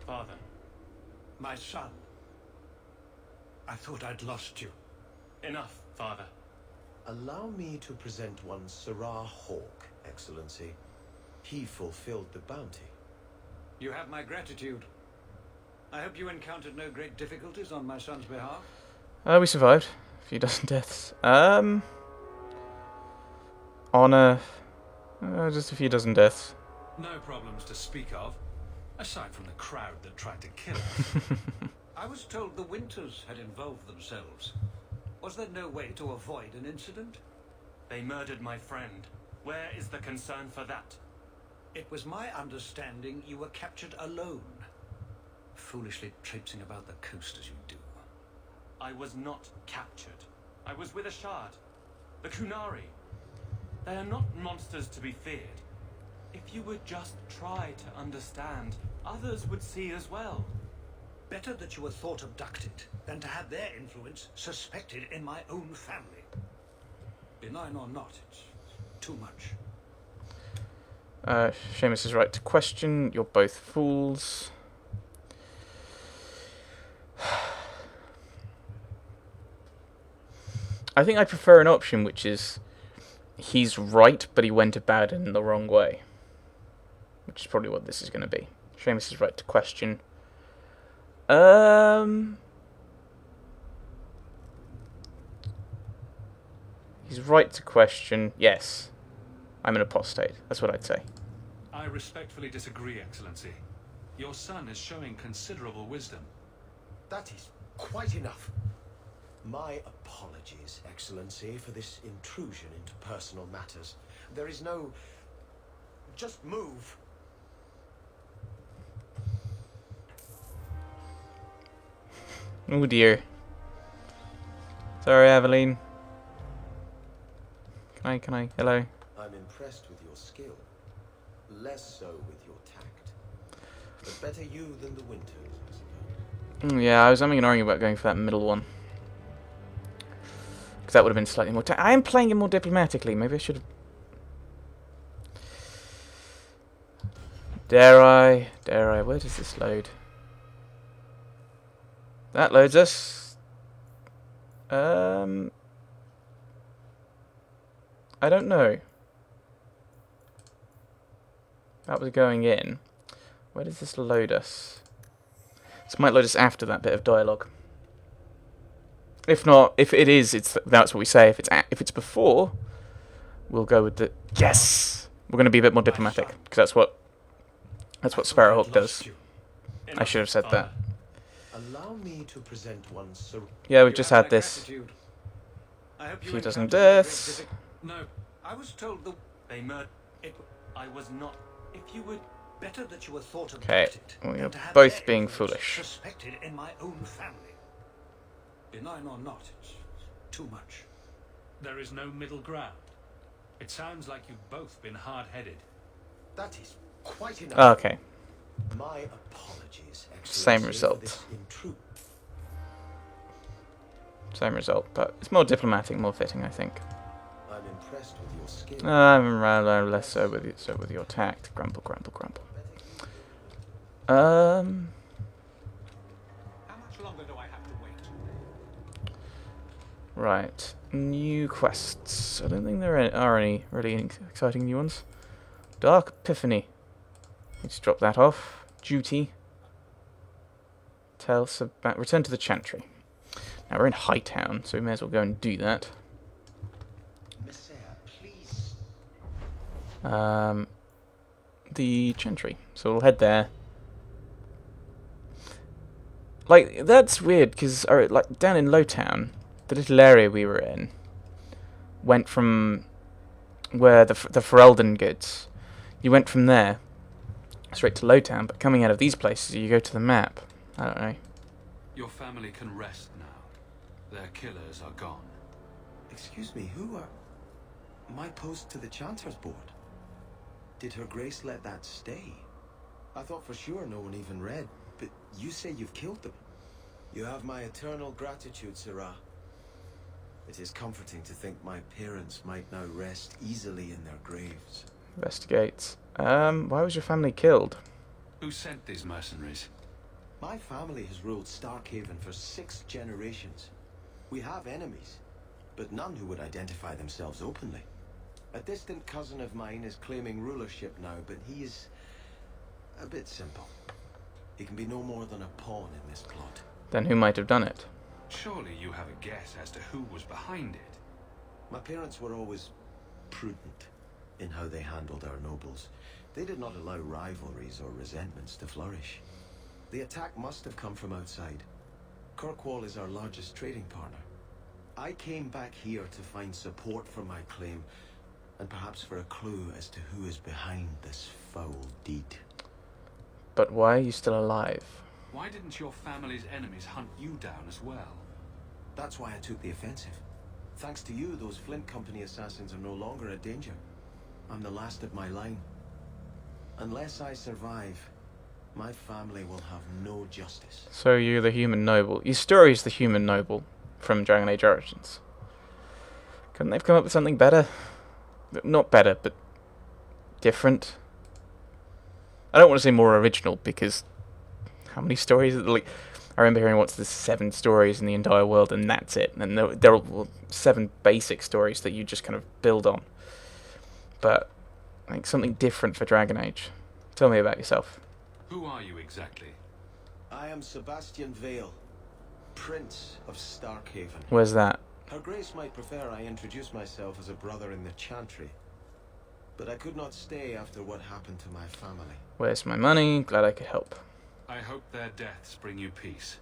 father? My son. I thought I'd lost you. Enough, father. Allow me to present one Sirrah Hawk, Excellency. He fulfilled the bounty. You have my gratitude. I hope you encountered no great difficulties on my son's behalf. We survived. A few dozen deaths. Honor. Just a few dozen deaths. No problems to speak of, aside from the crowd that tried to kill us. I was told the Winters had involved themselves. Was there no way to avoid an incident? They murdered my friend. Where is the concern for that? It was my understanding you were captured alone. Foolishly traipsing about the coast as you do. I was not captured. I was with a shard. The Kunari. They are not monsters to be feared. If you would just try to understand, others would see as well. Better that you were thought abducted than to have their influence suspected in my own family. Benign or not, it's too much. Seamus is right to question. You're both fools. I think I prefer an option which is he's right, but he went about it in the wrong way. Which is probably what this is going to be. Seamus is right to question. He's right to question. Yes. I'm an apostate. That's what I'd say. I respectfully disagree, Excellency. Your son is showing considerable wisdom. That is quite enough. My apologies, Excellency, for this intrusion into personal matters. There is no... Just move. Oh dear. Sorry, Aveline. Can I? Hello. I'm impressed with your skill. Less so with your tact. But better you than the Winters, I suppose. Yeah, I was umming and arguing about going for that middle one. Because that would have been slightly more... I am playing it more diplomatically. Maybe I should have... Dare I? Where does this load? That loads us. I don't know. That was going in. Where does this load us? This might load us after that bit of dialogue. If not, if it is, that's what we say. If it's before, we'll go with the yes. We're going to be a bit more diplomatic because that's what Sparrowhawk does. I should have said that. Allow me to present one. Yeah, we've just had this. A few dozen deaths. No, I was told they murdered. I was not. If you would. Better that you were thought Okay, abducted we are than to have both their being influence foolish. Suspected in my own family. Benign or not, it's too much. There is no middle ground. It sounds like you've both been hard-headed. That is quite enough. Okay. My apologies, Excellency, Same for result. this intrusion. Same result, but it's more diplomatic, more fitting, I think. I'm impressed with your skill. I'm rather less so with your tact. Grumble. How much longer do I have to wait? Right. New quests. I don't think there are any really exciting new ones. Dark Epiphany. Let's drop that off. Duty. Return to the Chantry. Now we're in Hightown, so we may as well go and do that. Messiah, please. The Chantry. So we'll head there. Like, that's weird, because like down in Lowtown, the little area we were in went from where the Ferelden goods. You went from there straight to Lowtown, but coming out of these places, you go to the map. I don't know. Your family can rest now. Their killers are gone. Excuse me, who are... My post to the Chancellor's Board? Did Her Grace let that stay? I thought for sure no one even read, but you say you've killed them. You have my eternal gratitude, Sirrah. It is comforting to think my parents might now rest easily in their graves. Investigate. Why was your family killed? Who sent these mercenaries? My family has ruled Starkhaven for 6 generations. We have enemies, but none who would identify themselves openly. A distant cousin of mine is claiming rulership now, but he is a bit simple. He can be no more than a pawn in this plot. Then who might have done it? Surely you have a guess as to who was behind it. My parents were always prudent in how they handled our nobles. They did not allow rivalries or resentments to flourish. The attack must have come from outside. Kirkwall is our largest trading partner. I came back here to find support for my claim, and perhaps for a clue as to who is behind this foul deed. But why are you still alive? Why didn't your family's enemies hunt you down as well? That's why I took the offensive. Thanks to you, those Flint Company assassins are no longer a danger. I'm the last of my line. Unless I survive, my family will have no justice. So you're the human noble. Your story is the human noble from Dragon Age Origins. Couldn't they have come up with something better? Not better, but different. I don't want to say more original, because how many stories? Like, I remember hearing once there's 7 stories in the entire world, and that's it. And there are 7 basic stories that you just kind of build on. But like something different for Dragon Age. Tell me about yourself. Who are you exactly? I am Sebastian Vale, Prince of Starkhaven. Where's that? Her Grace might prefer I introduce myself as a brother in the Chantry, but I could not stay after what happened to my family. Where's my money? Glad I could help. I hope their deaths bring you peace.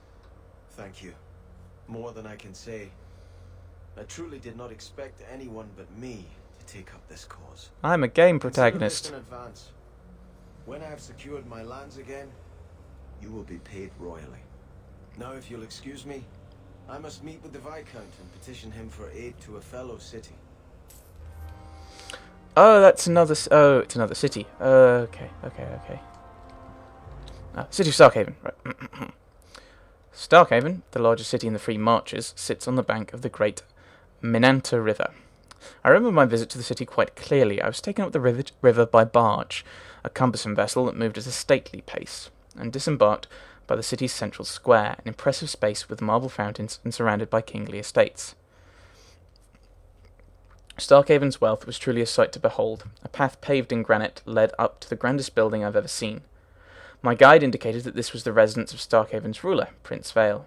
Thank you. More than I can say. I truly did not expect anyone but me to take up this cause. I'm a game Consider protagonist. this in advance. When I have secured my lands again, you will be paid royally. Now, if you'll excuse me, I must meet with the Viscount and petition him for aid to a fellow city. Oh, that's another. Oh, it's another city. Okay. City of Starkhaven. Right. Starkhaven, the largest city in the Free Marches, sits on the bank of the great Minanta River. I remember my visit to the city quite clearly. I was taken up the river by barge, a cumbersome vessel that moved at a stately pace, and disembarked by the city's central square, an impressive space with marble fountains and surrounded by kingly estates. Starkhaven's wealth was truly a sight to behold. A path paved in granite led up to the grandest building I've ever seen. My guide indicated that this was the residence of Starkhaven's ruler, Prince Vale.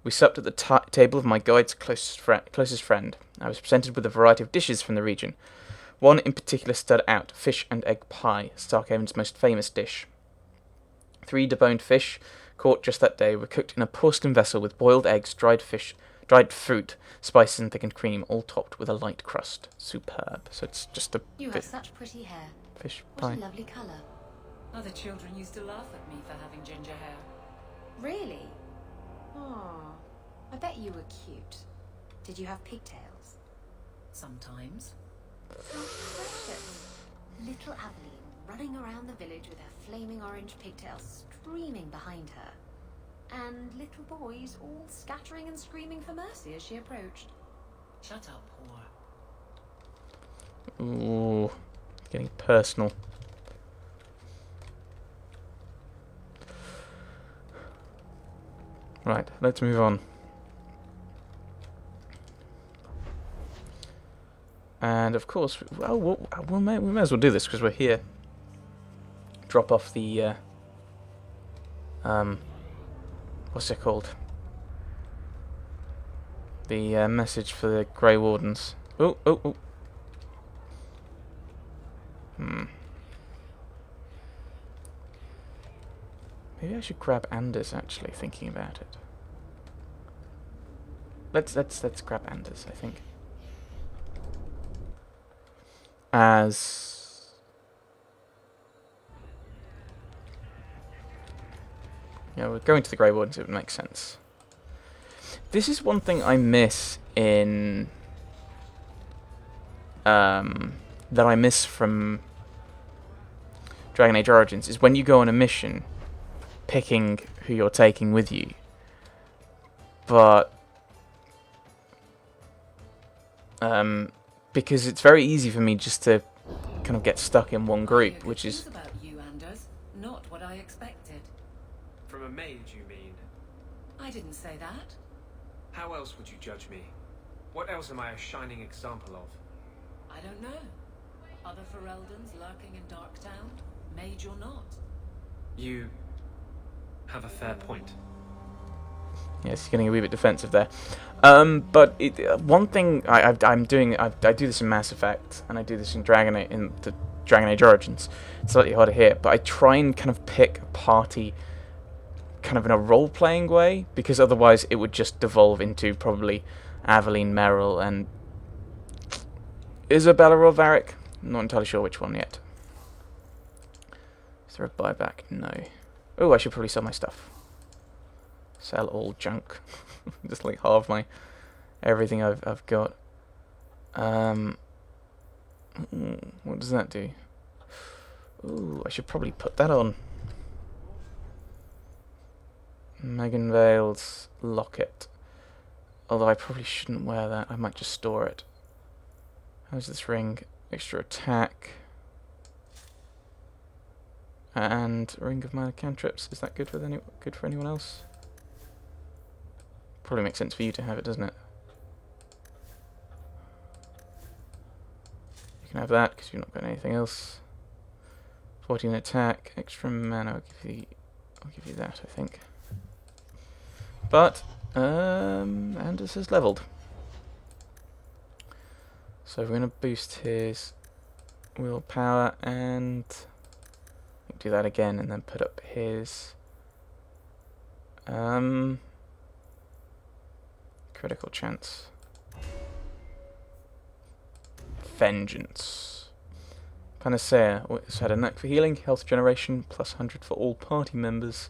We supped at the table of my guide's closest friend. I was presented with a variety of dishes from the region. One in particular stood out, fish and egg pie, Starkhaven's most famous dish. 3 deboned fish, caught just that day, were cooked in a porcelain vessel with boiled eggs, dried fruit, spices and thickened cream, all topped with a light crust. Superb. So it's just a You have such pretty hair. fish What pie. a lovely colour. Other children used to laugh at me for having ginger hair. Really? Oh, I bet you were cute. Did you have pigtails? Sometimes. How precious. Little Aveline running around the village with her flaming orange pigtails streaming behind her. And little boys all scattering and screaming for mercy as she approached. Shut up, whore. Ooh, getting personal. Right, let's move on. And of course, we may as well do this because we're here. Drop off the what's it called? The message for the Grey Wardens. Oh. Maybe I should grab Anders. Actually, thinking about it. Let's grab Anders. I think. As yeah, we're going to the Grey Wardens. It would make sense. This is one thing I miss in that I miss from Dragon Age Origins is when you go on a mission, picking who you're taking with you. But because it's very easy for me just to kind of get stuck in one group, which is Things about you, Anders. Not what I expected. From a mage, you mean? I didn't say that. How else would you judge me? What else am I a shining example of? I don't know. Other Fereldans lurking in Darktown? Mage or not? You have a fair point. Yes, he's getting a wee bit defensive there. But one thing I'm doing, I do this in Mass Effect, and I do this in the Dragon Age Origins. It's slightly harder here, but I try and kind of pick a party kind of in a role-playing way, because otherwise it would just devolve into probably Aveline, Merrill, and Isabella or Varric? I'm not entirely sure which one yet. Is there a buyback? No. Oh, I should probably sell my stuff. Sell all junk. Just like half my everything I've got. What does that do? Ooh, I should probably put that on. Megan Vale's locket. Although I probably shouldn't wear that. I might just store it. How's this ring? Extra attack. And Ring of Minor Cantrips. Is that good for anyone else? Probably makes sense for you to have it, doesn't it? You can have that because you've not got anything else. 14 attack, extra mana. I'll give you that, I think. But Anders has leveled, so we're going to boost his willpower and do that again, and then put up his critical chance. Vengeance. Panacea. It's had a knack for healing, health generation, plus 100 for all party members.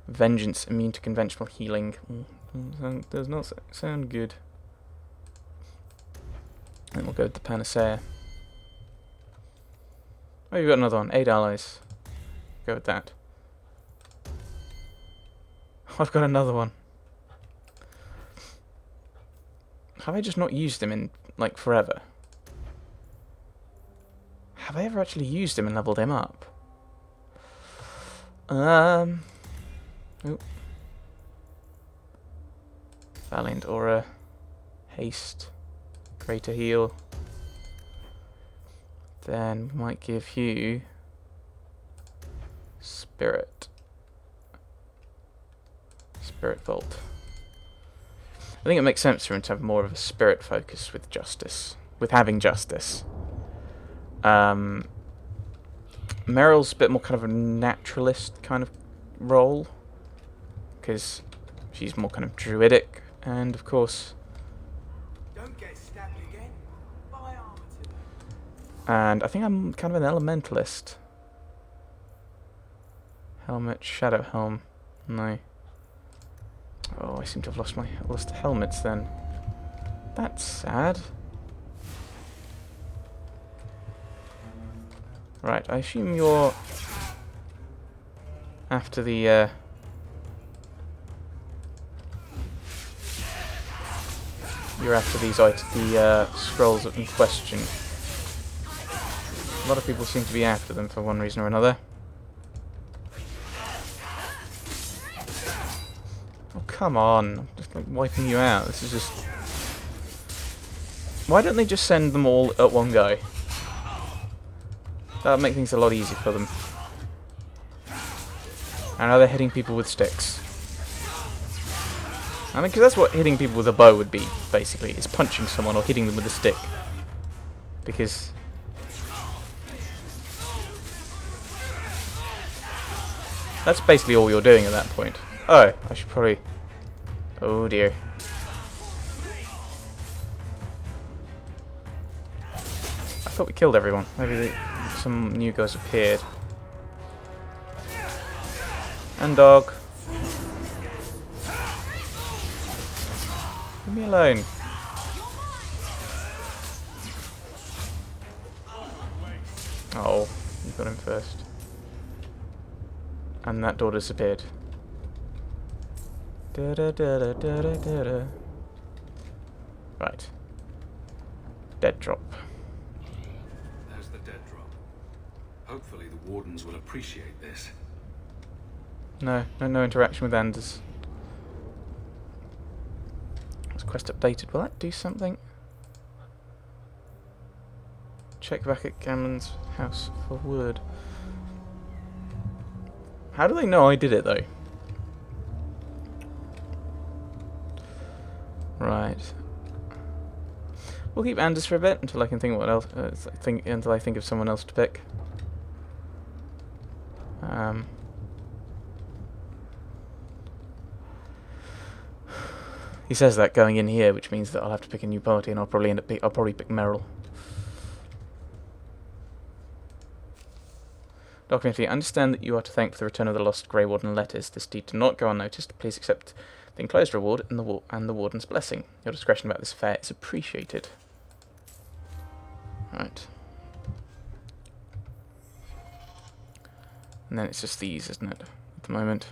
Vengeance, immune to conventional healing. Does not sound good. Then we'll go with the Panacea. Oh, you've got another one. 8 allies. Go with that. I've got another one. Have I just not used him in, like, forever? Have I ever actually used him and leveled him up? Oh. Valiant Aura. Haste. Greater Heal. Then we might give you Spirit. Spirit Vault. I think it makes sense for him to have more of a spirit focus with justice. With having justice. Meryl's a bit more kind of a naturalist kind of role, because she's more kind of druidic, and of course, Don't get stabbed again. Buy armor to them. and I think I'm kind of an elementalist. Helmet, Shadow Helm, no. Oh, I seem to have lost helmets then. That's sad. Right, I assume you're after the scrolls in question. A lot of people seem to be after them for one reason or another. Oh, come on. I'm just like wiping you out. This is just... Why don't they just send them all at one go? That would make things a lot easier for them. And now they're hitting people with sticks. I mean, because that's what hitting people with a bow would be, basically. Is punching someone or hitting them with a stick. Because... that's basically all you're doing at that point. Oh, I should probably... Oh dear. I thought we killed everyone. Maybe some new guys appeared. And dog. Leave me alone. Oh, you got him first. And that door disappeared. Da da da da da da da da. Right. Dead drop. There's the dead drop. Hopefully the wardens will appreciate this. No interaction with Anders. Was quest updated? Will that do something? Check back at Gamlen's house for wood. How do they know I did it though? Right. We'll keep Anders for a bit until I can think what else. Until I think of someone else to pick. He says that going in here, which means that I'll have to pick a new party, and I'll probably pick Meryl. Document, understand that you are to thank for the return of the lost Grey Warden letters. This deed did not go unnoticed. Please accept the enclosed reward and the Warden's blessing. Your discretion about this affair is appreciated. Right. And then it's just these, isn't it, at the moment?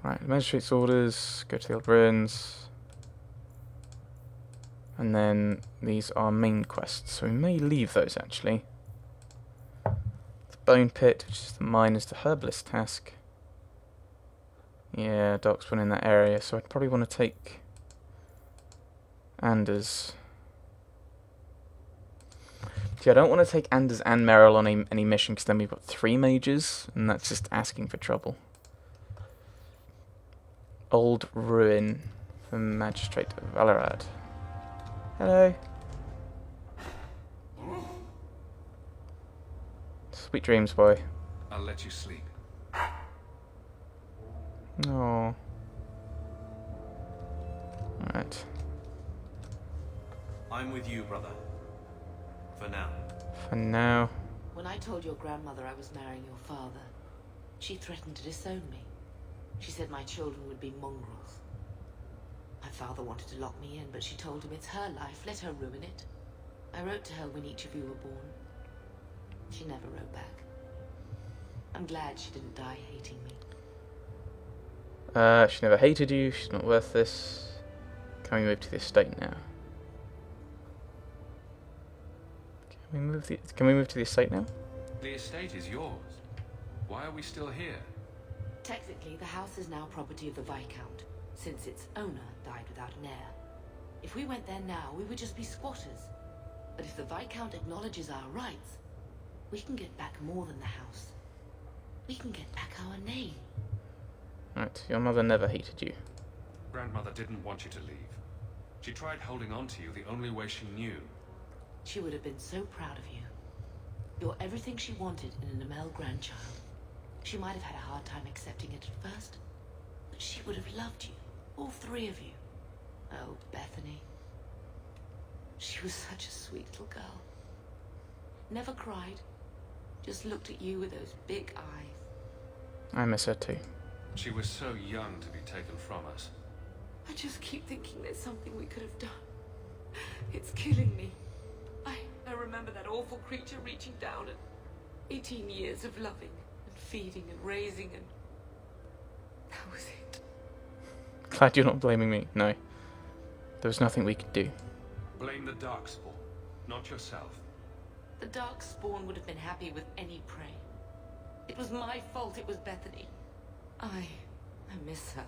Right, the magistrate's orders, go to the old ruins. And then these are main quests, so we may leave those actually. The Bone Pit, which is the miners, the herbalist task. Yeah, Doc's one in that area, so I'd probably want to take Anders. See, I don't want to take Anders and Meryl on any mission, because then we've got 3 mages, and that's just asking for trouble. Old Ruin for Magistrate Valerad. Hello. Sweet dreams, boy. I'll let you sleep. Oh. Alright. I'm with you, brother. For now. For now. When I told your grandmother I was marrying your father, she threatened to disown me. She said my children would be mongrels. My father wanted to lock me in, but she told him it's her life, let her ruin it. I wrote to her when each of you were born. She never wrote back. I'm glad she didn't die hating me. She never hated you, she's not worth this. Can we move to the estate now? Can we move to the estate now? The estate is yours. Why are we still here? Technically, the house is now property of the Viscount, since its owner died without an heir. If we went there now, we would just be squatters. But if the Viscount acknowledges our rights, we can get back more than the house. We can get back our name. Right, your mother never hated you. Grandmother didn't want you to leave. She tried holding on to you the only way she knew. She would have been so proud of you. You're everything she wanted in an Amel grandchild. She might have had a hard time accepting it at first, but she would have loved you, all 3 of you. Oh, Bethany. She was such a sweet little girl. Never cried, just looked at you with those big eyes. I miss her too. She was so young to be taken from us. I just keep thinking there's something we could have done. It's killing me. I remember that awful creature reaching down and 18 years of loving and feeding and raising, and that was it. Glad you're not blaming me. No. There was nothing we could do. Blame the Darkspawn, not yourself. The Darkspawn would have been happy with any prey. It was my fault it was Bethany. I miss her.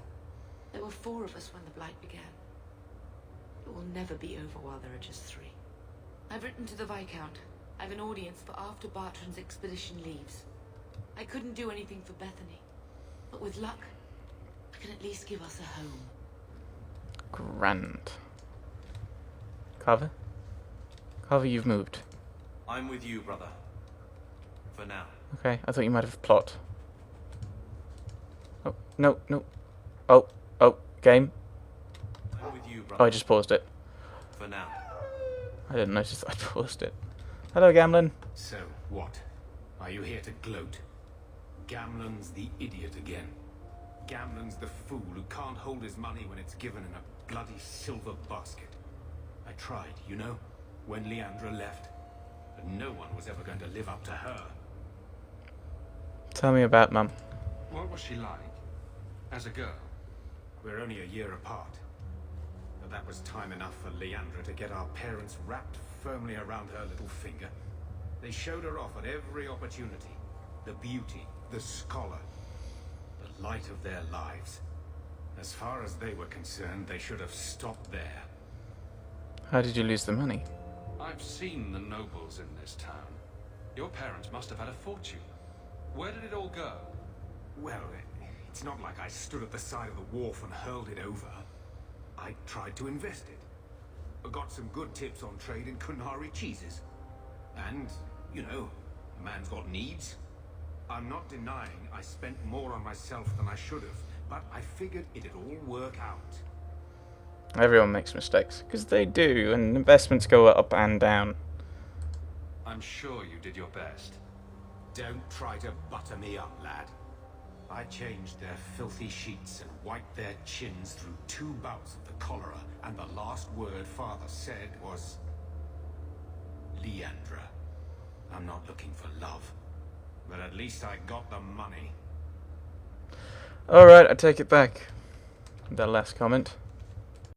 There were 4 of us when the Blight began. It will never be over while there are just 3. I've written to the Viscount. I've an audience for after Bartran's expedition leaves. I couldn't do anything for Bethany, but with luck, I can at least give us a home. Grand. Carver? Carver, you've moved. I'm with you, brother. For now. Okay, I thought you might have plot. Oh, no. Oh, game. I'm with you, brother. Oh, I just paused it. For now. I didn't notice that I paused it. Hello, Gamlen. So, what? Are you here to gloat? Gamlen's the idiot again. Gamlen's the fool who can't hold his money when it's given in a bloody silver basket. I tried, you know, when Leandra left. But no one was ever going to live up to her. Tell me about Mum. What was she like? As a girl? We're only a year apart. But that was time enough for Leandra to get our parents wrapped firmly around her little finger. They showed her off at every opportunity. the beauty, the scholar, the light of their lives. As far as they were concerned, they should have stopped there. How did you lose the money? I've seen the nobles in this town. Your parents must have had a fortune. Where did it all go? Well, it's not like I stood at the side of the wharf and hurled it over. I tried to invest it. I got some good tips on trade in Kunari cheeses. And, you know, a man's got needs. I'm not denying I spent more on myself than I should have, but I figured it'd all work out. Everyone makes mistakes, because they do, and investments go up and down. I'm sure you did your best. Don't try to butter me up, lad. I changed their filthy sheets and wiped their chins through 2 bouts of the cholera, and the last word Father said was, Leandra, I'm not looking for love, but at least I got the money. Alright, I take it back. That last comment.